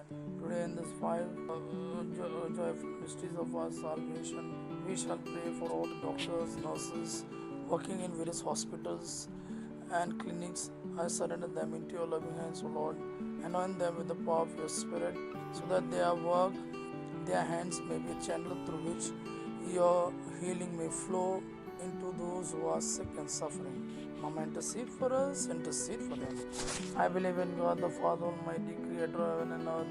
Today, in this five joyful mysteries of our salvation, we shall pray for all the doctors, nurses working in various hospitals and clinics. I surrender them into your loving hands, O Lord. Anoint them with the power of your Spirit, so that their work, their hands may be a channel through which your healing may flow into those who are sick and suffering. Mama, intercede for us, intercede for them. I believe in God the Father Almighty, Creator of heaven and earth.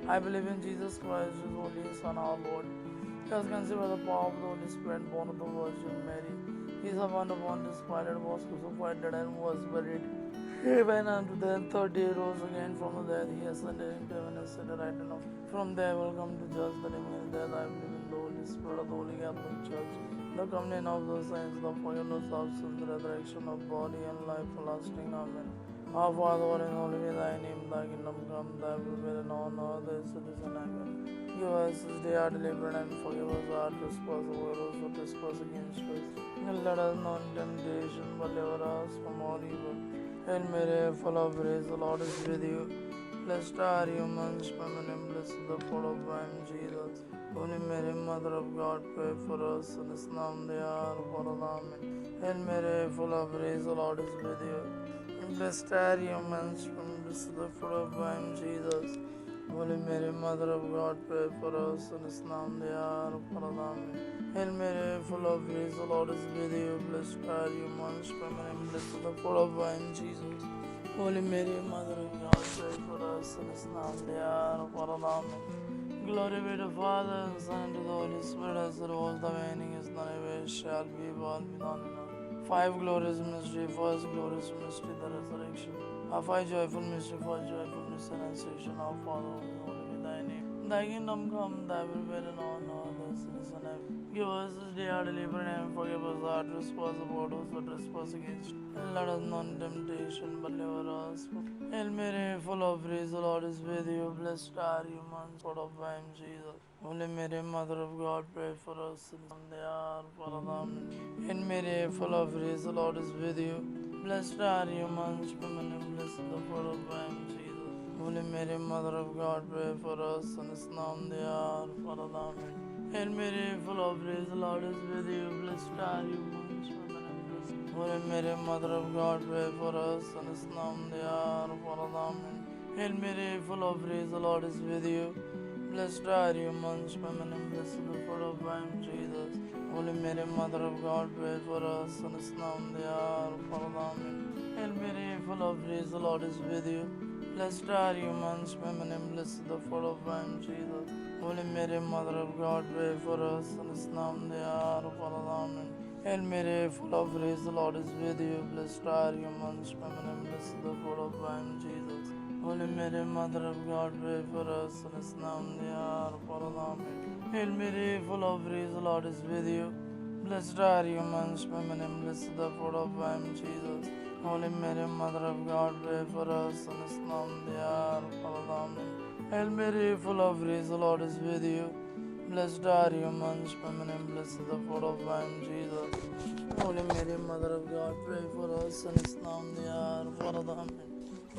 I believe in Jesus Christ, His only Son, our Lord. He was conceived by the power of the Holy Spirit, born of the Virgin Mary. He is upon this Pilate, was crucified, died, and was buried. He went unto the third day, rose again from the dead. He ascended into heaven and said, right now. From there will come to judge the living and the dead. I believe in the Holy Spirit of the Holy Catholic Church, the communion of the saints, the forgiveness of sins, the resurrection of body and life everlasting. Amen. Our Father, who art in holy, be thy name, thy kingdom come, thy will be done on earth as it is in heaven. Give us this day our daily bread, and forgive us our trespasses, forgive us who trespass against us. And let us not in temptation, but deliver us from all evil. Hail Mary, full of grace, the Lord is with you. Blessed are you amongst women, and blessed is the fruit of thy womb, Jesus. Holy Mary, Mother of God, pray for us sinners now and the hour of our death. Amen. Hail Mary, full of grace, the Lord is with you. Blessed are you amongst women, blessed is the fruit of thy womb, Jesus. Holy Mary, Mother of God, pray for us sinners now and the hour of our death. Amen. Hail Mary, full of grace, the Lord is with you. Blessed are you amongst women, and blessed is the fruit of thy womb, Jesus. Holy Mary, Mother of God, pray for us sinners now and the hour of our death. Amen. Glory be to Father, and Son, and to the Holy Spirit, as it was the beginning, is now, and ever shall be, world without end. Five glorious mystery. First glorious mystery, the resurrection. Our five joyful mystery. First joyful mystery, Annunciation. Our Father, holy be thy name. Thy kingdom come, thy will be done on earth as it is in heaven. Give us this day our daily bread, and forgive us our trespasses, about us who trespass against us. And let us not in temptation, but deliver us from evil. Hail Mary, full of grace, the Lord is with you. Blessed are you amongst fruit of thy womb, Jesus. Holy Mary, Mother of God, pray for us sinners and the hour of our death. Amen. Hail Mary, full of grace, the Lord is with you. Blessed are you amongst women, and blessed is the fruit of thy womb, Jesus. Holy Mary, Mother of God, pray for us sinners now and the hour of our death. Amen. Hail Mary, full of grace, the Lord is with you. Blessed are you amongst women, and blessed. Holy Mary, Mother of God, pray for us sinners now and the hour of our death. Amen. Hail Mary, full of grace, the Lord is with you. Blessed are you amongst women, and blessed is the fruit of thy womb, Jesus. Holy Mary, Mother of God, pray for us sinners now and the hour of our death. Amen. Hail Mary, full of grace, the Lord is with you. Blessed are you amongst women, and blessed is the fruit of thy womb, Jesus. Holy Mary, Mother of God, pray for us sinners now and the hour of our death. Amen. Hail Mary, full of grace, the Lord is with you. Blessed are you amongst women, and blessed is the fruit of thy womb, Jesus. Holy Mary, Mother of God, pray for us sinners now and the hour of our death. Amen. Hail Mary, full of grace, the Lord is with you. Blessed are you amongst women, and blessed is the fruit of thy womb, Jesus. Holy Mary, Mother of God, pray for us sinners now and the hour of our death. Amen. Hail Mary, full of grace, the Lord is with you. Blessed are you amongst women, and blessed is the fruit of thy womb, Jesus. Holy Mary, Mother of God, pray for us sinners now and the hour of our death. Amen.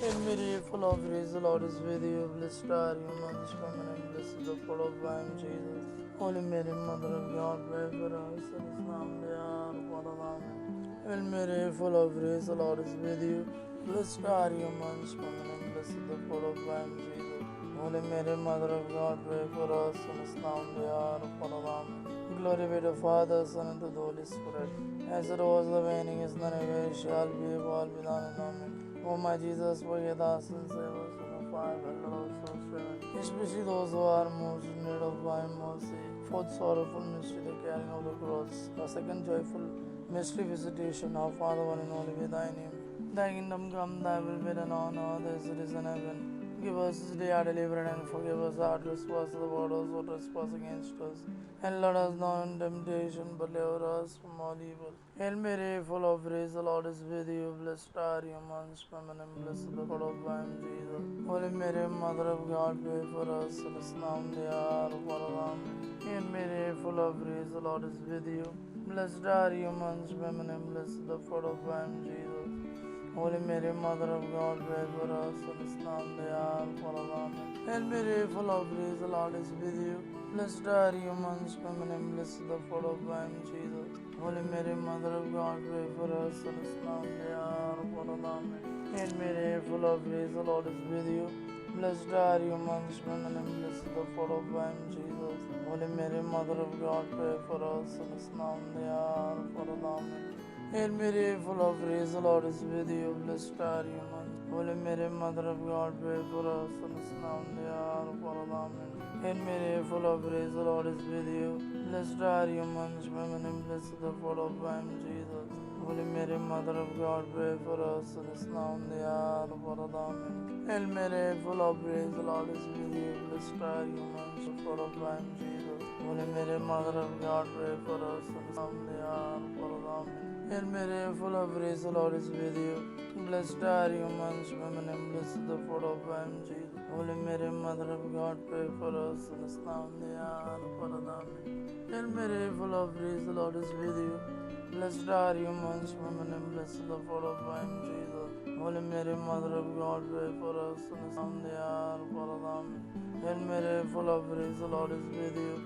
Hail Mary, full of grace, the Lord is with you. Blessed are you amongst women, and blessed is the fruit of thy womb, Jesus. Holy Mary, Mother of God, pray for us sinners now and the hour of our death. Amen. Hail Mary, full of grace, the Lord is with you. Blessed are you amongst women, and blessed is the fruit of thy womb, Jesus. Holy Mary, Mother of God, pray for us sinners now and the hour of our death. Amen. Glory be to Father, Son, and to the Holy Spirit, as it was in the beginning, is now, and ever shall be, world without end. Amen. O my Jesus, forgive us and save us from the fire and Lord of souls, especially those who are most in need of thy mercy. Fourth sorrowful mystery, the carrying of the cross. The second joyful mystery, visitation. Our Father, one and holy be thy name. Thy kingdom come, thy will be done on earth as it is in heaven. Give us this day our daily bread, and forgive us our trespasses, about us who trespass against us. And let us not in temptation, but deliver us from all evil. Hail Mary, full of grace, the Lord is with you. Blessed are you amongst women, and blessed is the fruit of thy womb, Jesus. Holy Mary, Mother of God, pray for us sinners now and the hour of our death. Amen. Hail Mary, full of grace, the Lord is with you. Blessed are you amongst women, and blessed is the fruit of thy womb, Jesus. Holy Mary, Mother of God, pray for us sinners now and the hour of our death. Amen. Hail Mary, full of grace, the Lord is with you. Blessed are you amongst women, and blessed is the fruit of thy womb, Jesus. Holy Mary, Mother of God, pray for us sinners now and the hour of our death. Amen. Hail Mary, full of grace, the Lord is with you. Blessed are you amongst women, and blessed is the fruit of thy womb, Jesus. Holy Mary, Mother of God, pray for us sinners now and the hour of our death. Amen. Hail Mary, full of grace, the Lord is with you. Blessed are you amongst Holy Mary, Mother of God, pray for us sinners now and the hour of our death. Amen. Hail Mary, full of grace, the Lord is with you. Blessed are you amongst women, and blessed is the fruit of thy womb, Jesus. Holy Mary, Mother of God, pray for us sinners now and the hour of our death. Amen. Hail Mary, full of grace, the Lord is with you. Blessed are you amongst the fruit of thy womb, Jesus. Holy Mary, Mother of God, pray for us sinners now and the hour of our death. Amen. Hail Mary, full of grace, the Lord is with you. Blessed are you amongst women, and blessed is the fruit of thy womb, Jesus. Holy Mary, Mother of God, pray for us sinners now and the hour of our death. Amen. Hail Mary, full of grace, the Lord is with you. Blessed are you amongst women, and blessed is the fruit of thy womb, Jesus. Holy Mary, Mother of God, pray for us sinners now and the hour of our death. Amen. Hail Mary, full of grace, the Lord is with you.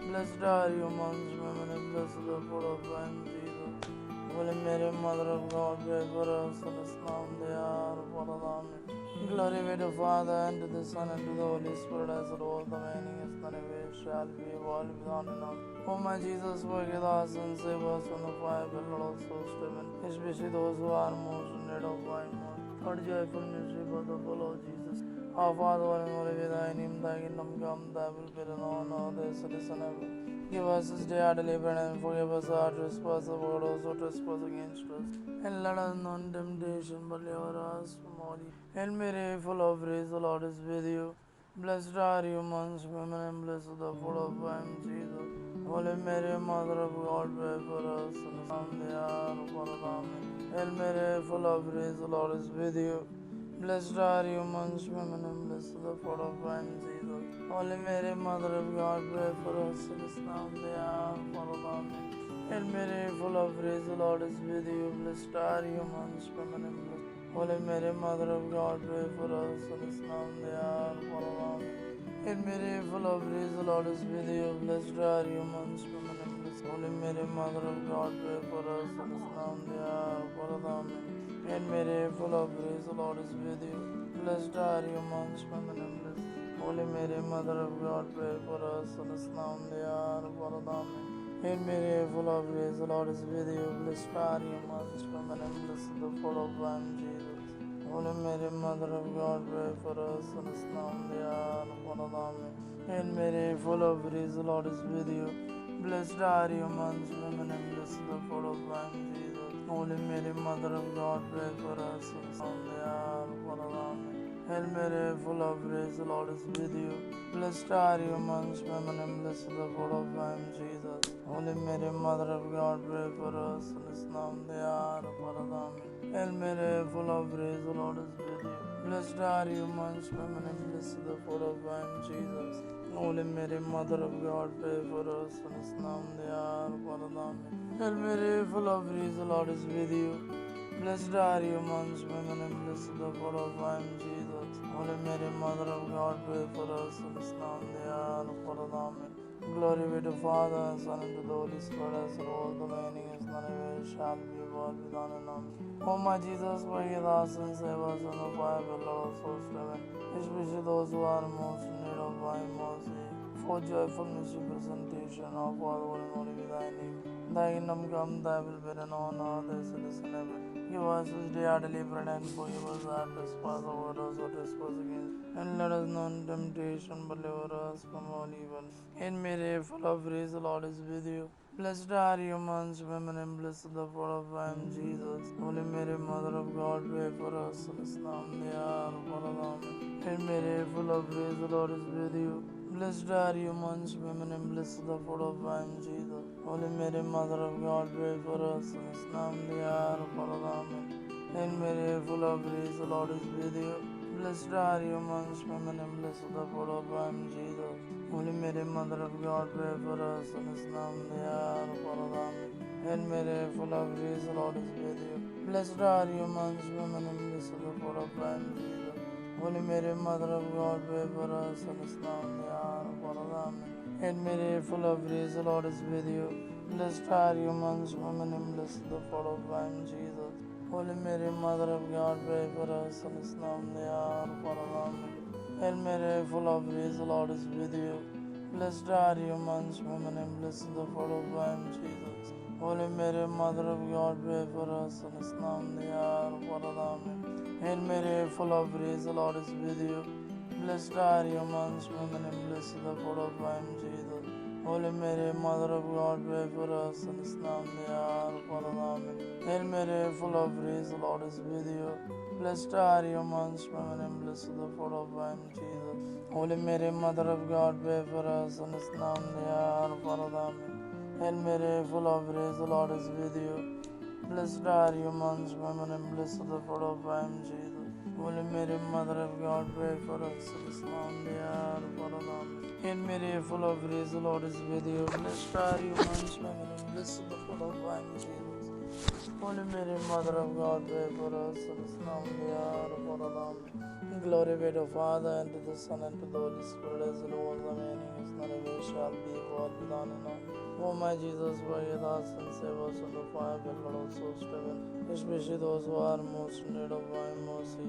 Blessed are you amongst women, and blessed is the fruit of thy womb, Jesus. Holy Mary, Mother of God, pray for us sinners now and the hour of our death. Amen. Glory be to Father, and to the Son, and to the Holy Spirit, as it was the beginning, is now, and ever shall be, world without end. O my Jesus, forgive us and save us from the fire, but Lord also heaven, especially those who are most in need of thy mercy. Third joyful mystery, birth of the Lord Jesus. Our Father, who art in holy, be thy name, thy kingdom come, thy will be done on earth as it is in heaven. Give us this day our daily bread, and forgive us our trespasses, for those who trespass against us. And let us not into temptation, but deliver us from all evil. Hail Mary, full of grace, the Lord is with you. Blessed are you amongst women, and blessed is the fruit of thy womb, Jesus. Holy Mary, Mother of God, pray for us sinners now and the hour of our death. Amen. Hail Mary, full of grace, the Lord is with you. Blessed are you amongst women, and blessed is the fruit of thy womb, Jesus. Holy Mary, Mother of God, pray for us sinners now and the hour of our death. Amen. Hail Mary, full of grace, the Lord is with you. Blessed are you amongst women, and blessed. Holy Mary, Mother of God, pray for us sinners now and the hour of our death. Amen. Hail Mary, full of grace, the Lord is with you. Blessed are you amongst women, and blessed. Holy Mary, Mother of God, pray for us sinners now and the hour of our death. Amen. Hail Mary, full of grace, the Lord is with you. Blessed are you amongst women, and blessed. Holy Mary, Mother of God, pray for us sinners now and the hour of our death. Amen. Hail Mary, full of grace, the Lord is with you. Blessed are you amongst women, and blessed is the fruit of thy womb, Jesus. Holy Mary, Mother of God, pray for us sinners now and the hour of our death. Amen. Hail Mary, full of grace, the Lord is with you. Blessed are you amongst women, and blessed is the fruit of thy womb, Jesus. Holy Mary, Mother of God, pray for us sinners now and the hour of our death. Amen. Hail Mary, full of grace, the Lord is with you. Blessed are you amongst women, and blessed is the fruit of thy womb, Jesus. Holy Mary, Mother of God, pray for us sinners now and the hour of our death. Amen. Hail Mary, full of grace, the Lord is with you. Blessed are you amongst women, and blessed is the fruit of thy womb, Jesus. Holy Mary, Mother of God, pray for us sinners now and the hour of our death. Amen. Hail Mary, full of grace, the Lord is with you. Blessed are you amongst women, and blessed is the fruit of thy womb, Jesus. Holy Mary, Mother of God, pray for us sinners now and the hour of our death. Amen. Glory be to Father, and Son, and to the Holy Spirit, as it was the beginning, is now, and ever shall be, world without end. Amen. O my Jesus, forgive us and save us from the fire, but Lord of souls, heaven, especially those who are most in need of thy mercy. For joyful mystery presentation, our Father, holy and holy be thy name. Thy kingdom come, thy will be done on earth as it is in heaven. Give us this day our daily bread, and forgive us our trespasses, over us who trespass against. And let us not into temptation, but deliver us from all evil. Hail Mary, full of grace, the Lord is with you. Blessed are you amongst women, and blessed is the fruit of thy womb, Jesus. Holy Mary, Mother of God, pray for us sinners now and the hour of our death. Amen. Hail Mary, full of grace, the Lord is with you. Blessed are you amongst women, and blessed is the fruit of thy womb, Jesus. Holy Mary, Mother of God, pray for us sinners now and the hour of our death. Amen. Hail Mary, full of grace, the Lord is with you. Blessed are you amongst women, and blessed the fruit of thy womb, Jesus. Holy Mary, Mother of God, pray for us sinners now and the hour of our death. Hail Mary, full of grace, the Lord is with you. Blessed are you amongst women, and blessed the fruit of thy womb, Jesus. Holy Mary, Mother of God, pray for us sinners now and the hour of our death. Hail Mary, full of grace, the Lord is with you. Blessed are you amongst women, and blessed the fruit of thy womb, Jesus. Holy Mary, Mother of God, pray for us sinners now and the hour of our death. Hail Mary, full of grace, the Lord is with you. Blessed are you amongst women, and blessed the fruit of thy womb, Jesus. Holy Mary, Mother of God, pray for us sinners now and the hour of our death. Hail Mary, full of grace, the Lord is with you. Blessed are you amongst women, and blessed the fruit of thy womb, Jesus. Holy Mary, Mother of God, pray for us sinners now and the hour of our death. Hail Mary, full of grace, the Lord is with you. Blessed are you amongst women, and blessed the fruit of thy womb, Jesus. Holy Mary, Mother of God, pray for us sinners now and the hour of our death. Hail Mary, full of grace, the Lord is with you. Blessed are you amongst women, and blessed the fruit of thy womb, Jesus. Holy Mary, Mother of God, pray for us sinners now and the hour of our death. Hail Mary, full of grace, the Lord is with you. Blessed are you amongst women, and blessed the fruit of thy womb, Jesus. Holy Mary, Mother of God, pray for us sinners now and the hour of our death. Glory be to Father, and to the Son, and to the Holy Spirit, as it was in the beginning, is now, and ever shall be, world without end. O my Jesus, forgive us and save us from the fire of hell, Lord, all souls to heaven, especially those who are most in need of thy mercy.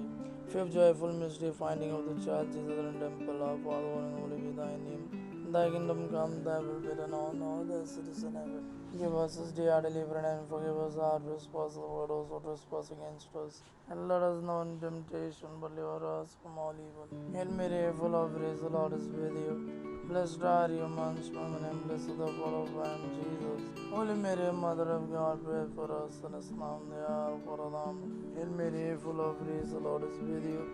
Fifth joyful mystery, finding of the child Jesus in the temple. Our Father, holy and holy be thy name. Thy kingdom come, thy will be done on earth as it is in heaven. Give us this day our daily bread, and forgive us our trespasses, for those who trespass against us. And let us not in temptation, but deliver us from all evil. Hail Mary, full of grace, the Lord is with you. Blessed are you amongst women, and blessed the fruit of thy womb, Jesus. Holy Mary, Mother of God, pray for us sinners now and the hour of our death. Hail Mary, full of grace, the Lord is with you.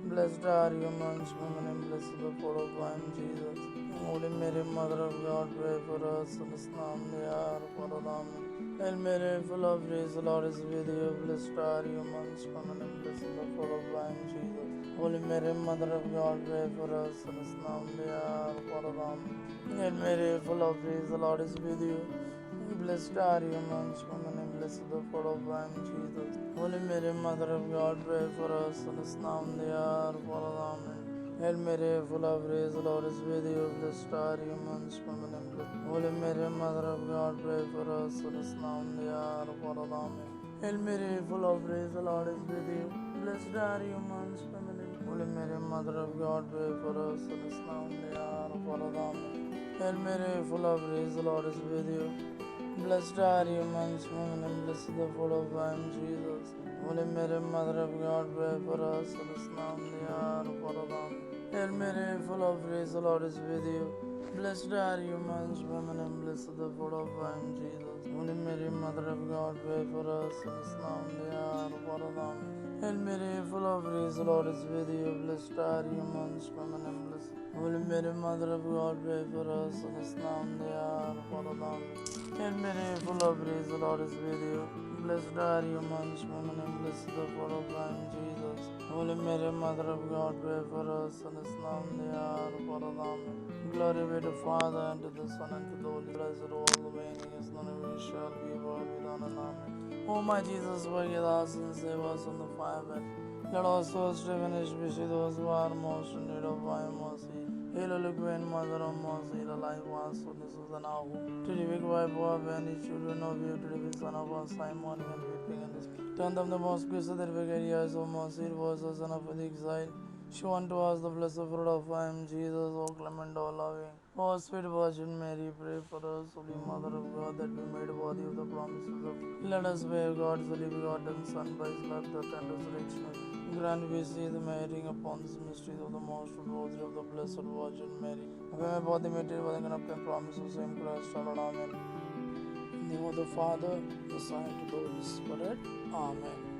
Blessed are you amongst women, and blessed the fruit of thy womb, Jesus. Holy Mary, Mother of God, pray for us sinners now and the hour of our death. Hail Mary, full of grace, the Lord is with you. Blessed are you amongst women, and blessed the fruit of thy womb, Jesus. Holy Mary, Mother of God, pray for us sinners now and the hour of our death. Hail Mary, full of grace, the Lord is with you. Blessed are you amongst women, and blessed the fruit of thy womb, Jesus. Holy Mary, Mother of God, pray for us sinners now and the hour of our death. Hail Mary, full of grace, the Lord is with you. Blessed are you amongst women, and blessed. Holy Mary, Mother of God, pray for us sinners now and the hour of our death. Hail Mary, full of grace, the Lord is with you. Blessed are you amongst women, and Holy Mary, Mother of God, pray for us sinners now and the hour of our death. Hail Mary, full of grace, the Lord is with you. Blessed are you amongst women, and blessed the fruit of thy womb, Jesus. Holy Mary, Mother of God, pray for us sinners now and the hour of our death. Hail Mary, full of grace, the Lord is with you. Blessed are you amongst women, and blessed the fruit of thy womb, Jesus. Holy Mary, Mother of God, pray for us sinners now and the hour of our death. Hail Mary, full of grace, the Lord is with you. Blessed are you amongst women, and blessed. Holy Mary, Mother of God, pray for us sinners now and the hour of our death. Hail Mary, full of grace, the Lord is with you. Blessed are you amongst women, and blessed the fruit of thy womb, Jesus. Holy Mary, Mother of God, pray for us sinners now and the hour of our death. Glory be to Father, and to the Son, and to the Holy Spirit, as it was in the beginning, is now, and ever shall be, world without end. Amen. O my Jesus, forgive us and save us from the fire of hell. Let all souls to heaven, especially those who are most in need of thy mercy. Hail, Holy Queen, Mother of Mercy, the life was witnesses and our hope. To the wicked wife of any children of you, to the son of our Simon and weeping in this. Turn them the most blessed that wicked years of mercy, was the son of the exile. Show unto us the blessed fruit of thy womb, Jesus, O clement, O loving. O sweet Virgin Mary, pray for us, Holy Mother of God, that we made worthy of the promises of. Let us bear God's only begotten Son by his life, death, and resurrection. Grant we see the meriting upon this mysteries of the most rosary of the Blessed Virgin Mary. We may both imitate what the and promise of same Christ, our Lord. Amen. In the name of the Father, the Son, and the Holy Spirit. Amen.